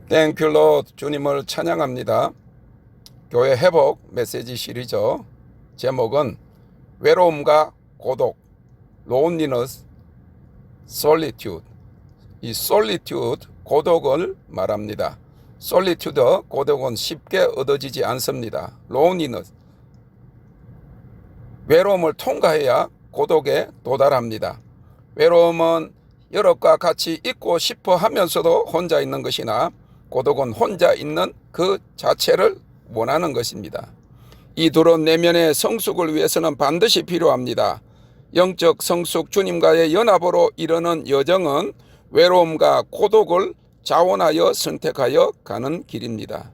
땡큐 롯 주님을 찬양합니다. 교회 회복 메시지 시리즈 제목은 외로움과 고독, loneliness, solitude. 이 solitude, 고독을 말합니다. solitude, 고독은 쉽게 얻어지지 않습니다. loneliness, 외로움을 통과해야 고독에 도달합니다. 외로움은 여럿과 같이 있고 싶어 하면서도 혼자 있는 것이나 고독은 혼자 있는 그 자체를 원하는 것입니다. 이 둘은 내면의 성숙을 위해서는 반드시 필요합니다. 영적 성숙 주님과의 연합으로 이르는 여정은 외로움과 고독을 자원하여 선택하여 가는 길입니다.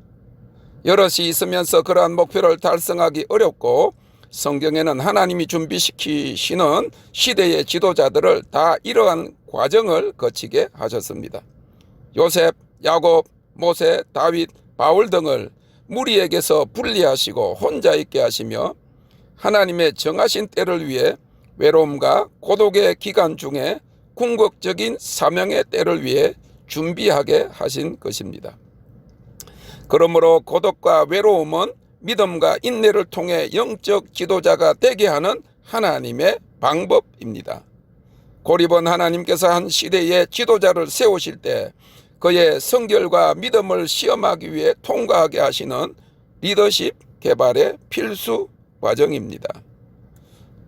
여럿이 있으면서 그러한 목표를 달성하기 어렵고 성경에는 하나님이 준비시키시는 시대의 지도자들을 다 이러한 과정을 거치게 하셨습니다. 요셉, 야곱, 모세, 다윗, 바울 등을 무리에게서 분리하시고 혼자 있게 하시며 하나님의 정하신 때를 위해 외로움과 고독의 기간 중에 궁극적인 사명의 때를 위해 준비하게 하신 것입니다. 그러므로 고독과 외로움은 믿음과 인내를 통해 영적 지도자가 되게 하는 하나님의 방법입니다. 고립은 하나님께서 한 시대의 지도자를 세우실 때 그의 성결과 믿음을 시험하기 위해 통과하게 하시는 리더십 개발의 필수 과정입니다.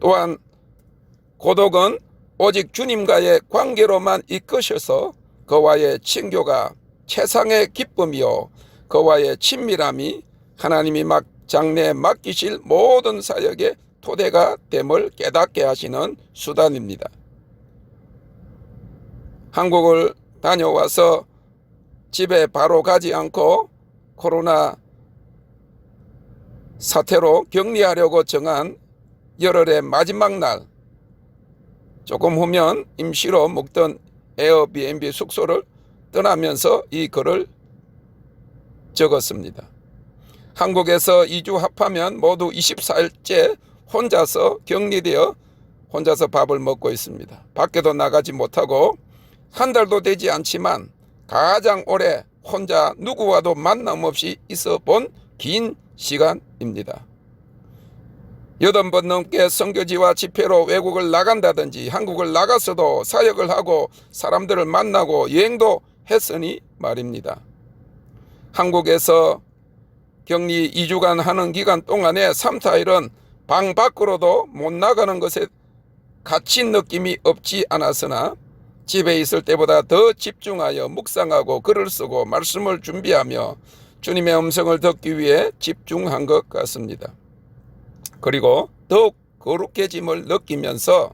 또한 고독은 오직 주님과의 관계로만 이끄셔서 그와의 친교가 최상의 기쁨이요 그와의 친밀함이 하나님이 장래에 맡기실 모든 사역의 토대가 됨을 깨닫게 하시는 수단입니다. 한국을 다녀와서 집에 바로 가지 않고 코로나 사태로 격리하려고 정한 열흘의 마지막 날, 조금 후면 임시로 묵던 에어비앤비 숙소를 떠나면서 이 글을 적었습니다. 한국에서 2주 합하면 모두 24일째 혼자서 격리되어 혼자서 밥을 먹고 있습니다. 밖에도 나가지 못하고 한 달도 되지 않지만 가장 오래 혼자 누구와도 만남 없이 있어 본 긴 시간입니다. 8번 넘게 선교지와 집회로 외국을 나간다든지 한국을 나가서도 사역을 하고 사람들을 만나고 여행도 했으니 말입니다. 한국에서 격리 2주간 하는 기간 동안에 3-4일은 방 밖으로도 못 나가는 것에 갇힌 느낌이 없지 않았으나 집에 있을 때보다 더 집중하여 묵상하고 글을 쓰고 말씀을 준비하며 주님의 음성을 듣기 위해 집중한 것 같습니다. 그리고 더욱 거룩해짐을 느끼면서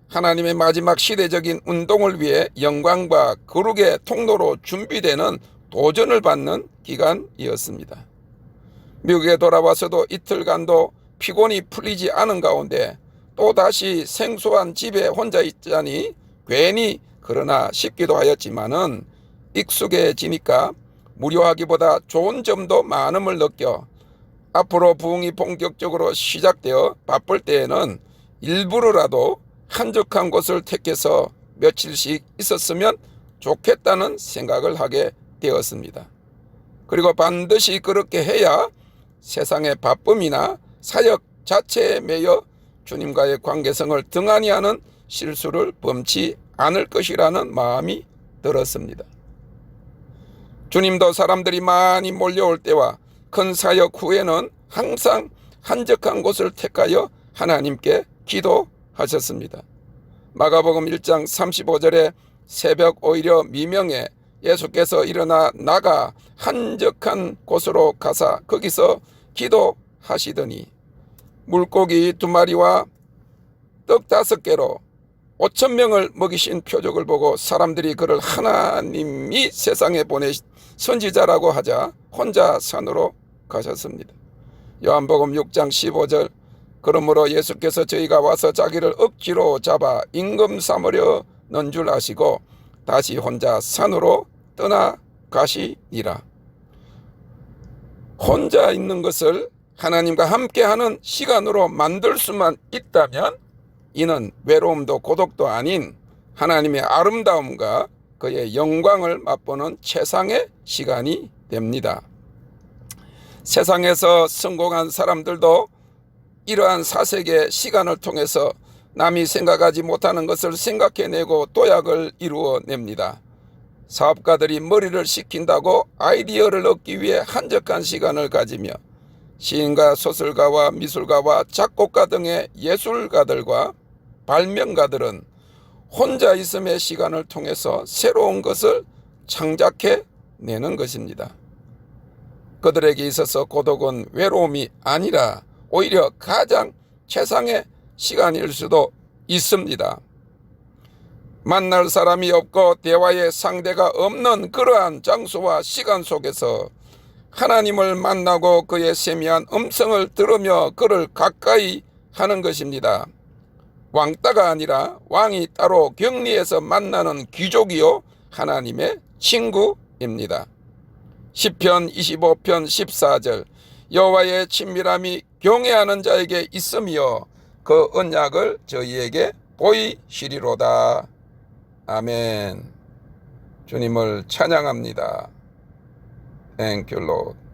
하나님의 마지막 시대적인 운동을 위해 영광과 거룩의 통로로 준비되는 도전을 받는 기간이었습니다. 미국에 돌아와서도 이틀간도 피곤이 풀리지 않은 가운데 또다시 생소한 집에 혼자 있자니 괜히 그러나 싶기도 하였지만은 익숙해지니까 무료하기보다 좋은 점도 많음을 느껴 앞으로 부흥이 본격적으로 시작되어 바쁠 때에는 일부러라도 한적한 곳을 택해서 며칠씩 있었으면 좋겠다는 생각을 하게 되었습니다. 그리고 반드시 그렇게 해야 세상의 바쁨이나 사역 자체에 매여 주님과의 관계성을 등한히 하는 실수를 범치 않을 것이라는 마음이 들었습니다. 주님도 사람들이 많이 몰려올 때와 큰 사역 후에는 항상 한적한 곳을 택하여 하나님께 기도하셨습니다. 마가복음 1장 35절에 새벽 오히려 미명에 예수께서 일어나 나가 한적한 곳으로 가사 거기서 기도하시더니 물고기 2마리와 떡 5개로 5,000명을 먹이신 표적을 보고 사람들이 그를 하나님이 세상에 보내신 선지자라고 하자 혼자 산으로 가셨습니다. 요한복음 6장 15절 그러므로 예수께서 저희가 와서 자기를 억지로 잡아 임금 삼으려는 줄 아시고 다시 혼자 산으로 떠나가시니라. 혼자 있는 것을 하나님과 함께하는 시간으로 만들 수만 있다면 이는 외로움도 고독도 아닌 하나님의 아름다움과 그의 영광을 맛보는 최상의 시간이 됩니다. 세상에서 성공한 사람들도 이러한 사색의 시간을 통해서 남이 생각하지 못하는 것을 생각해내고 도약을 이루어냅니다. 사업가들이 머리를 식힌다고 아이디어를 얻기 위해 한적한 시간을 가지며 시인과 소설가와 미술가와 작곡가 등의 예술가들과 발명가들은 혼자 있음의 시간을 통해서 새로운 것을 창작해내는 것입니다. 그들에게 있어서 고독은 외로움이 아니라 오히려 가장 최상의 시간일 수도 있습니다. 만날 사람이 없고 대화의 상대가 없는 그러한 장소와 시간 속에서 하나님을 만나고 그의 세미한 음성을 들으며 그를 가까이 하는 것입니다. 왕따가 아니라 왕이 따로 격리해서 만나는 귀족이요 하나님의 친구입니다. 시편 25편 14절 여호와의 친밀함이 경외하는 자에게 있으며 그 언약을 저희에게 보이시리로다. 아멘. 주님을 찬양합니다. Thank you, Lord.